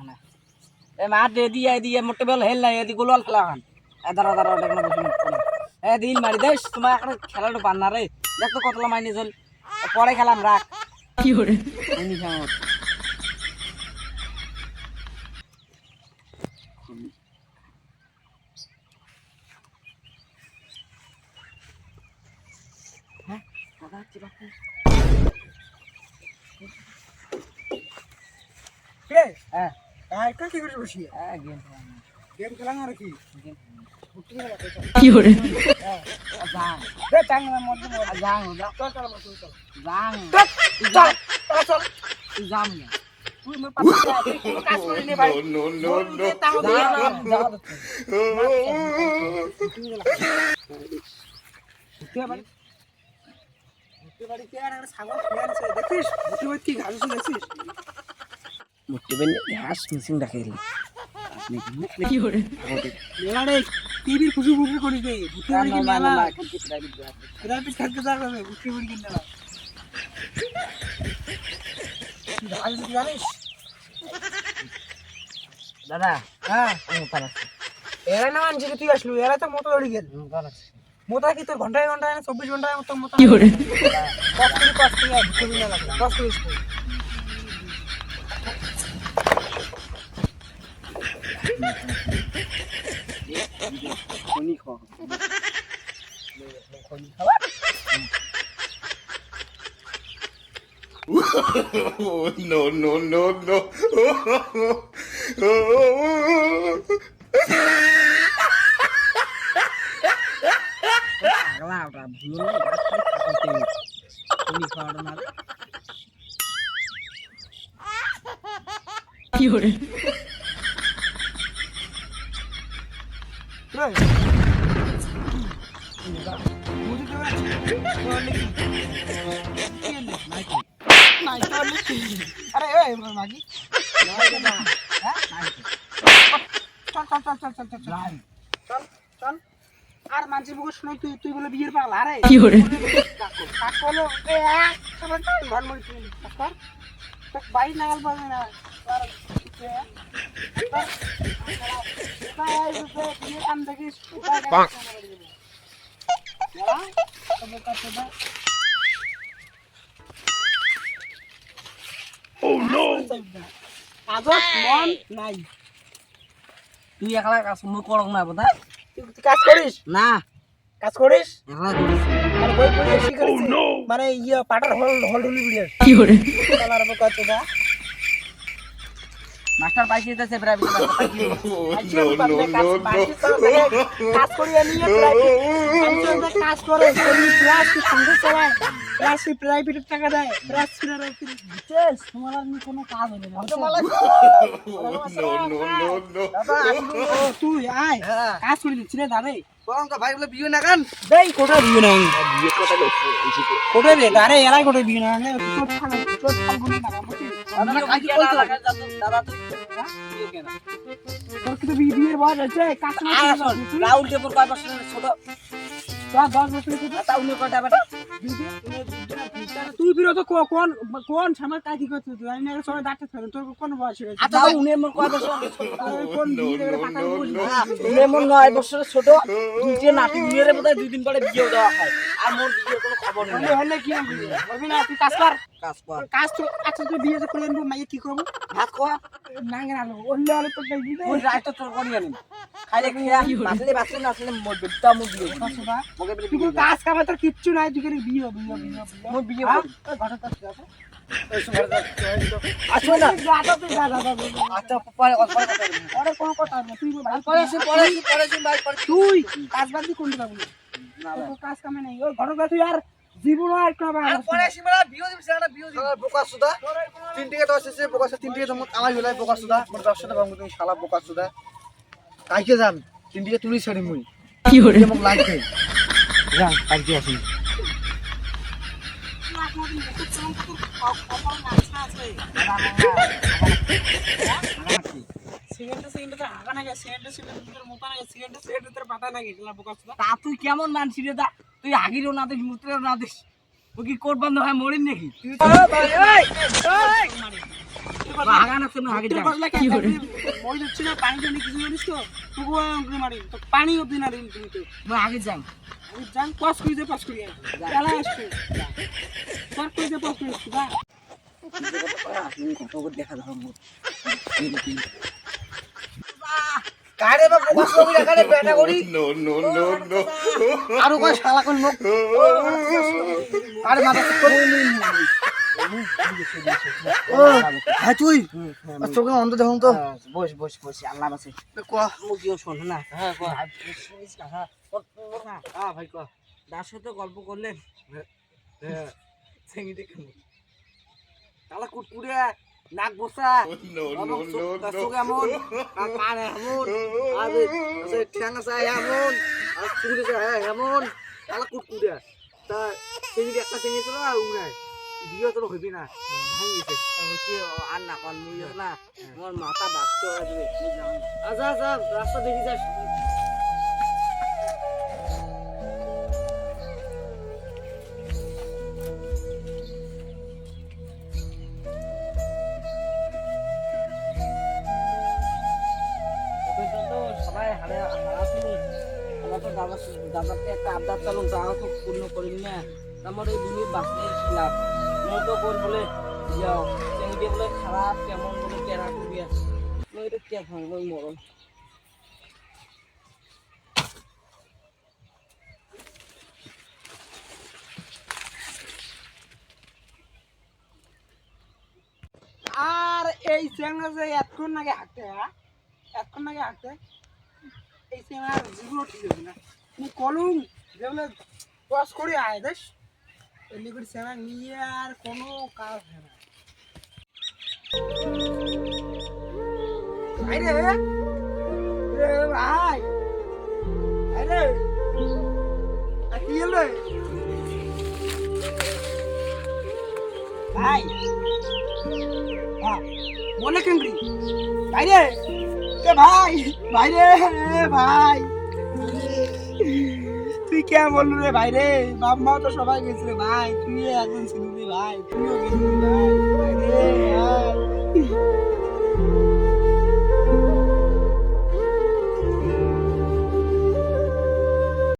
না এ মার দে দিয়ে মোটে বেল হেল না এদি গোলাল খেলা খান এ দাঁড়া ওটা কোনো বসে এ দিল মারি দেশ তোমার এখন খেলাটা পান না রে দেখ তো কতলা মাইনে চল পরে খেলাম রাখ কি করে উনি খাওয়া হ্যাঁ দাদা কি বাকি কে হ্যাঁ কা কি করে বসি গেম খেলা না কি কি করে যাং দে টাং না মত যাং চল যাং চল তুই যাম না তুই মোর পাশে কাজ করে নে ভাই No, no, no. ঘাস মিসিং রাখে কি করে টিভির খুশি বুকি করি দে ভুতি বাড়ি না কিনে না না না প্রাইভেট থাকতে যাবে ভুতি বাড়ি কিনে না জানিস দাদা হ্যাঁ আমি পালাচ্ছি এরা না আনছি তুই আসলু এরা তো মোটা দড়ি গেল মোটা কি তোর ঘন্টায় 24 ঘন্টায় মতো মোটা কি করে কষ্ট আর ভুতি বাড়ি না লাগে কষ্ট করিস খনি খাওয়া Oh, no, no, no, no. আগলা ওটা ভুলো না গাছ খাইতে খনি খাওয়াটা না কি করে अरे ए मागी चल আর মানছি মুখ শুনে তুই বলে বিয়ের পাগল আরে কি করে কাকলো এ সবাই ঘর মরি তুই কাকর তো বাই নাগাল পাবে না আর বিয়ে কাম দেখিস Oh, no. আজব মন নাই তুই একলা কাজ মুই করং না বোধহয় তুই কাজ করিস না কাজ করিস একলা করিস আর বই পড়ে শিখেছিস মানে ইয়া পাটার হল ঢুলি বিড়ে কি করে কালার বকা চোদা মাস্টার পাইছে দিতেছে প্রাইভেট মাস্টার পাইছে No, no, no, কাজ করিয়া নিয়ে প্রাইভেট কাজ করে ক্লাস কি সঙ্গে চালায় ক্লাস প্রাইভেটের টাকা দেয় ক্লাস ফিরার বুঝছিস তোমার আর নি কোনো কাজ হবে না no, no, no. তুই আয় হ্যাঁ কাজ করে দিচ্ছি রে দাঁড়ে বরংকা ভাই বলে বিয়ে না গান দেই কোটা বিয়ে না বিয়ে কথা বলছি কোটা রে দাঁড়ে এরাই কোটা বিয়ে না তোর ফালগুনি না বুঝছিস দাদা কাকি কইতো দাদা তুই বিয়ে কেন তোর কি তো বিয়ের বয়স আছে কাজ রাউল টেপর কয় বছর ছোট তোর 10 বছর কি তা উনি কয়টা বেটা তুই বিরত কোন কোন সময় কাজ করছিস তুই আমি না সবাই ডাকতে থাকেন তোর কোন বয়স হয়েছে আচ্ছা উনি এমন কয় বছর কোন বিয়ে করে পাতা বলি উনি এমন 9 বছরের ছোট দুইটা নাতি বিয়ের বোধহয় 2 দিন পরে বিয়ে দেওয়া হয় আর মোর বিয়ের কোনো খবর নেই হলে কি বলবি না তুই কাজ কর কাজ কর কাজ তো আচ্ছা তুই বিয়ে করে আনবো মাইয়ে কি করবো ভাত খাওয়া না গেল ওলে আলো তো কাই দিবে ওই রাত তো তোর করি জানি খাইলে খেয়া বাসলে না আসলে মোর বেটা মুখ দিয়ে মোকে বলে তুই কাজ কামে তোর কিচ্ছু নাই তুই করে বিয়ে মোর বিয়ে ঘটনা তো আছে আসো না দাদা তুই দাদা আচ্ছা পরে কথা ওরে কোন কথা না তুই ভাই পরে ভাই পরে তুই কাজ বাদ দি কোন দিবা বলি না কাজ কামে নাই ওই ঘটনা তুই আর জীবন আর একটা আর পরে সিমরা বিয়ে দিবি সেটা বিয়ে দিবি বোকা সুদা 3 টাকা তো আসছে বোকা 3 টাকা তো আমার হলাই বোকা সুদা মোর ব্যবসাটা ভাঙ তুমি শালা বোকা সুদা কাইকে যান 3 টাকা তুলি ছাড়ি মুই কি হরে মোক লাগবে যান কাইকে আসি তা তুই কেমন মানছিস রে দা তুই আগিরও না দিস মুত্রেও না দিস ও কি কোট বন্ধ হয় মরিন নাকি আগান আছে না আগে মই যাচ্ছি না পানি টানি কিছু জানিস তো তোকে অঙ্কুরে মারি তো পানি অব্দি না দিন তুমি তো আগে যাই আমি জান পাস করি চালা আসছো পাস করি যা দেখা দাও কারে বা বোকা ছবি রাখারে বেটা করি No, no, no, no. আর কয় শালা কোন মুখ আরে মাথা করি ও হ্যাঁ তুই চোখে অন্ধ দেখুন তো বস বস বস আল্লাহ আছে কোয়া মুখিও শোন না হ্যাঁ ভাই ক দার সাথে গল্প করলেন সেঙ্গিতে কেমন তালা কুটকুড়ে নাক বসা No, no, no, চোখ এমন আর কান এমন আর ঠ্যাং আছে এমন আর চুল আছে এমন তালা কুটকুড়ে তা সেঙ্গিতে একটা সেঙ্গি ছিল আর উড়ায় বিয়ে তো হইবি না ভাঙি গেছে হচ্ছে আর না কান মুই না আমার মাথা বাস্ত হয়ে যাবে আচ্ছা আচ্ছা রাস্তা দেখি যাস সবাই হারাছিল আমার তো দাদাকে একটা আবদার চালু তাও তো পূর্ণ করিনি না আমার এই দুই বাসের লাভ মই তো কোন বলে যাও চেঙ্গি বলে খারাপ কেমন বলে কেরা করবি মই এটা কে ভাঙবো মরণ আর এই চ্যাংড়া যে এতক্ষণ আগে হাঁটতে এই চ্যাংড়ার জীবনও ঠিক হবে না তুমি কলুম যেগুলো ক্রস করে আয় দেশ এমনি করে চ্যাংড়া নিয়ে আর কোনো কাজ হয় না ভাই রে ভাই আরে কি হলো ভাই বলে কেঙ্গি ভাইরে কে ভাই ভাইরে ভাই তুই কে বললু রে ভাইরে বাপ মা তো সবাই গেছিল ভাই তুই একজন ছিলি রে ভাই তুইও গেছিলি ভাই